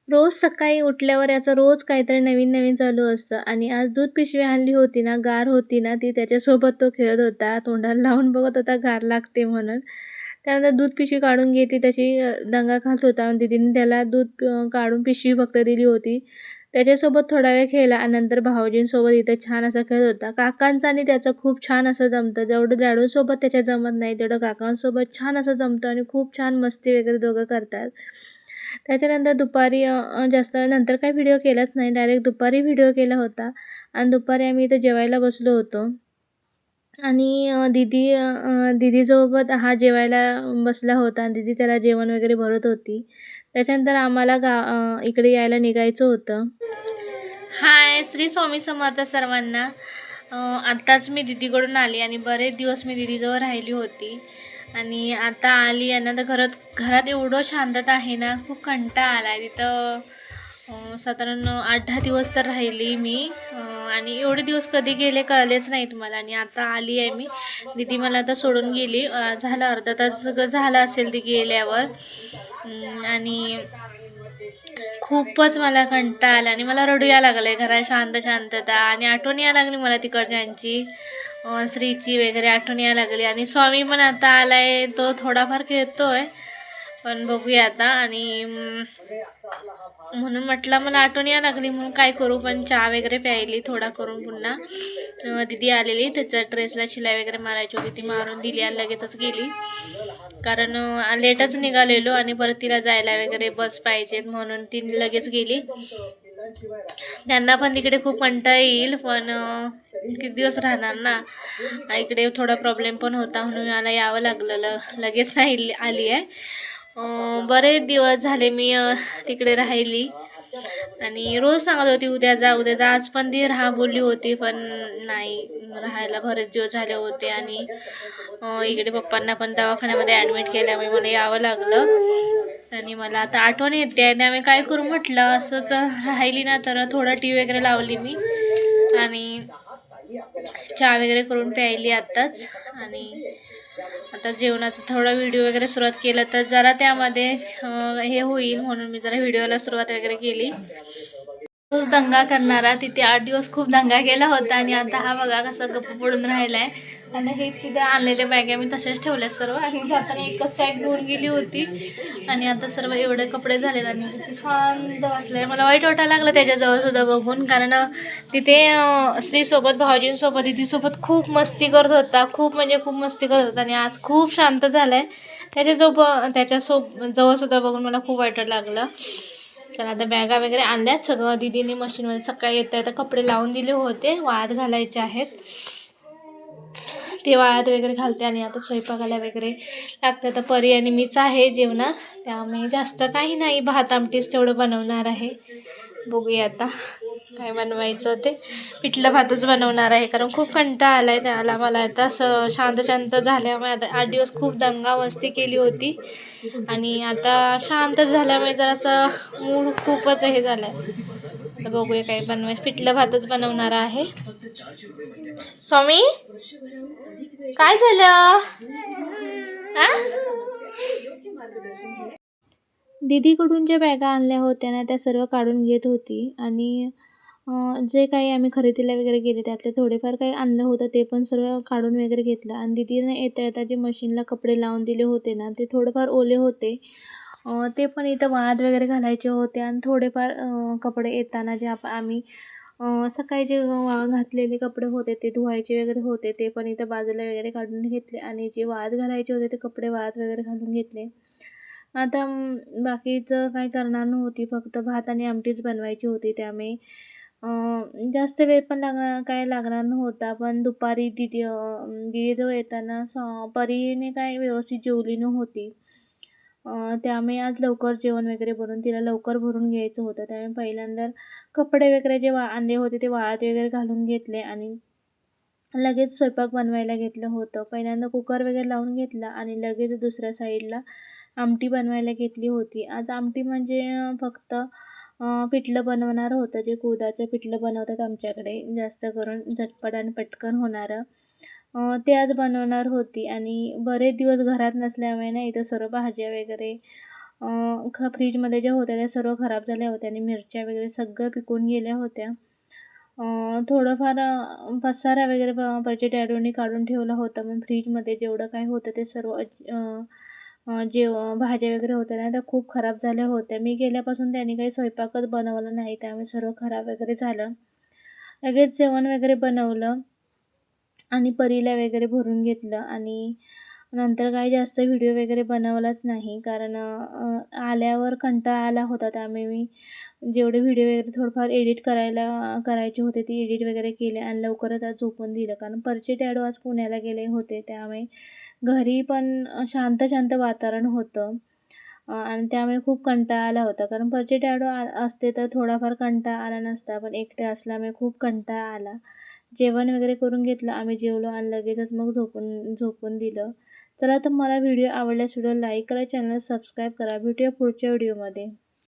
रोज सकाळी उठल्यावर याचं रोज काहीतरी नवीन-नवीन चालू असतं आणि आज दूध पिशवी आणली होती ना, गार होती ना ती, त्याच्यासोबत तो खेळत होता. तोंडाला लावून बघत होता गार लागते म्हणून. त्यानंतर दूध पिशवी काढून घेतली त्याची दंगा घालत होता आणि दीदीने त्याला दूध काढून पिशवी फक्त दिली होती. त्याच्यासोबत थोडा वेळ खेळला आणि नंतर भाऊजींसोबत इथे छान असा खेळत होता. काकांचं आणि त्याचं खूप छान असं जमतं. जेवढं डॅडूसोबत त्याच्या जमत नाही, तेवढं काकांसोबत छान असं जमतं आणि खूप छान मस्ती वगैरे दोघं करतात. त्याच्यानंतर दुपारी जास्त नंतर काही व्हिडिओ केलाच नाही. डायरेक्ट दुपारी व्हिडिओ केला होता आणि दुपारी आम्ही इथे जेवायला बसलो होतो आणि दीदीसोबत हा जेवायला बसला होता आणि दीदी त्याला जेवण वगैरे भरत होती. त्याच्यानंतर आम्हाला इकडे यायला निघायचं होतं. हाय, श्री स्वामी समर्थ सर्वांना. आत्ताच मी दीदीकडून आली आणि बरेच दिवस मी दीदीजवळ राहिली होती आणि आता आली आहे ना, तर घरात घरात एवढं शांतता आहे ना, खूप कंटाळा आला आहे तिथं. साधारण 8-10 दिवस तर राहिली मी आणि एवढे दिवस कधी गेले कळलेच नाहीत मला आणि आता आली आहे मी. दीदी मला आता सोडून गेली. झालं अर्धा तास झाला असेल ती गेल्यावर. आणि खूपच मला कंटाळा आला आणि मला रडू यायला लागलं आहे. घरात शांतता आणि आठवण यायला लागली मला तिकडच्यांची, श्रीची वगैरे आठवण यायला लागली आणि स्वामी पण आता आला आहे. तो थोडाफार खेळतोय, पण बघूया आता. आणि म्हणून म्हटलं मला आठवण यायला लागली म्हणून काय करू, पण चहा वगैरे प्यायली थोडा करून पुन्हा. दीदी आलेली, त्याच्या ड्रेसला शिलाई वगैरे मारायची होती, ती मारून दिली आणि लगेचच गेली. कारण लेटच निघालेलो आणि परत तिला जायला वगैरे बस पाहिजेत म्हणून ती लगेच गेली. त्यांना पण तिकडे खूप कंटाळा येईल, पण किती दिवस राहणार ना. इकडे थोडा प्रॉब्लेम पण होता म्हणून मला यावं लागलं. लगेच नाही आली आहे. बरेच दिवस झाले मी तिकडे राहिली आणि रोज सांगत होती उद्या जा उद्या जा. आज पण ती राहा बोलली होती, पण नाही, राहायला बरेच दिवस झाले होते आणि इकडे पप्पांना पण दवाखान्यामध्ये ॲडमिट केल्यामुळे मला यावं लागलं आणि मला आता आठवण येते आहे. त्यामुळे काय करू म्हटलं, असंच राहिली ना तर थोडं टी व्ही वगैरे लावली मी आणि चहा वगैरे करून प्यायली आत्ताच. आणि आता जेवणाचा थोडा व्हिडिओ वगैरे सुरुवात केलं तर जरा त्यामध्ये हे होईल म्हणून मी जरा व्हिडिओला सुरुवात वगैरे केली. तोच दंगा करणारा तिथे 8 दिवस खूप दंगा केला होता आणि आता हा बघा कसा गप्प पडून राहिला आहे. आणि हे तिथे आणलेल्या बॅगा मी तशाच ठेवल्या सर्व आणि जाताना एकच सॅक घेऊन गेली होती आणि आता सर्व एवढे कपडे झालेत आणि किती शांत बसले. मला वाईट वाटायला लागलं त्याच्याजवळ सुद्धा बघून, कारण तिथे श्रीसोबत भाऊजींसोबत दीदीसोबत खूप मस्ती करत होता, खूप म्हणजे खूप मस्ती करत होता आणि आज खूप शांत झाला आहे. जवळ सुद्धा बघून मला खूप वाईट लागलं. तर आता बॅगा वगैरे आणल्यात सगळं. दीदीने मशीनमध्ये सकाळी येता कपडे लावून दिले होते, वाळत घालायचे आहेत, ते वाळत वगैरे घालते आणि आता स्वयंपाकाला वगैरे लागतं. तर परी आणि मीच आहे जेवणात, त्यामुळे जास्त काही नाही, भात आमटीच तेवढं बनवणार आहे. बघूया आता काय बनवायचं ते. पिठलं भातच बनवणार आहे कारण खूप कंटाळा आला आहे त्याला मला. आता असं शांत झाल्यामुळे आता 8 दिवस खूप दंगा मस्ती केली होती आणि आता शांत झाल्यामुळे जरासं मूड खूपच हे झालं आहे. तर बघूया काय बनवायचं. पिठलं भातच बनवणार आहे. स्वामी, काय झालं? दीदीकडून ज्या बॅगा आणल्या होत्या ना, त्या सर्व काढून घेत होती आणि जे काही आम्ही खरेदीला वगैरे गेले त्यातले थोडेफार काही आणलं होतं ते पण सर्व काढून वगैरे घेतलं आणि दीदीने येता जे मशीनला कपडे लावून दिले होते ना, ते थोडेफार ओले होते. ते पण इथं वाळत वगैरे घालायचे होते आणि थोडेफार कपडे येताना जे आम्ही सकाळी जे घातलेले कपडे होते ते धुवायचे वगैरे होते, ते पण इथं बाजूला वगैरे काढून घेतले आणि जे वाळत घालायचे होते ते कपडे वाळत वगैरे घालून घेतले. आता बाकीचं काही करणार नव्हती, फक्त भात आणि आमटीच बनवायची होती. त्यामुळे जास्त वेळ पण लागणार नव्हता. पण दुपारी दीदीजवळ येताना परीने काय व्यवस्थित जेवली नव्हती. त्यामुळे आज लवकर जेवण वगैरे बनवून तिला लवकर भरून घ्यायचं होतं. त्यामुळे पहिल्यांदा कपडे वगैरे जे आणले होते ते वाळत वगैरे घालून घेतले आणि लगेच स्वयंपाक बनवायला घेतलं होतं. पहिल्यांदा कुकर वगैरे लावून घेतला आणि लगेच दुसऱ्या साईडला आमटी बनवायला घेतली होती. आज आमटी म्हणजे फक्त पिठलं बनवणार होतं, जे कुळथाचं पिठलं बनवतात आमच्याकडे जास्त करून झटपट आणि पटकन होणारं. ते आज बनवणार होती आणि बरेच दिवस घरात नसल्यामुळे ना इथं सर्व भाज्या वगैरे फ्रीजमध्ये ज्या होत्या त्या सर्व खराब झाल्या होत्या आणि मिरच्या वगैरे सगळं पिकून गेल्या होत्या. थोडंफार पसारा वगैरे बजेट ॲडोनी काढून ठेवला होता. मग फ्रीजमध्ये जेवढं काही होतं ते सर्व भाज्या वगैरे होत्या ना, त्या खूप खराब झाल्या होत्या. मी गेल्यापासून त्याने काही स्वयंपाकच बनवला नाही, त्यामुळे सर्व खराब वगैरे झालं. लगेच जेवण वगैरे बनवलं आणि परीला वगैरे भरून घेतलं आणि नंतर काही जास्त व्हिडिओ वगैरे बनवलाच नाही, कारण आल्यावर कंटाळा आला होता. त्यामुळे मी जेवढे व्हिडिओ वगैरे थोडंफार एडिट करायचे होते ते एडिट वगैरे केले आणि लवकरच आज झोपून दिलं. कारण परचे डॅडो आज पुण्याला गेले होते, त्यामुळे घरी पण शांत शांत वातावरण होतं आणि त्यामुळे खूप कंटाळा आला होता. कारण परचे डॅडो असते तर थोडाफार कंटाळा आला नसता, पण एकटे असल्यामुळे खूप कंटाळा आला. जेवण वगैरे करून घेतलं, आम्ही जेवलो आणि लगेचच मग झोपून दिलं. चला तर मला व्हिडिओ आवडल्यास व्हिडिओ लाईक करा, चॅनल सबस्क्राईब करा. भेटूया पुढच्या व्हिडिओमध्ये.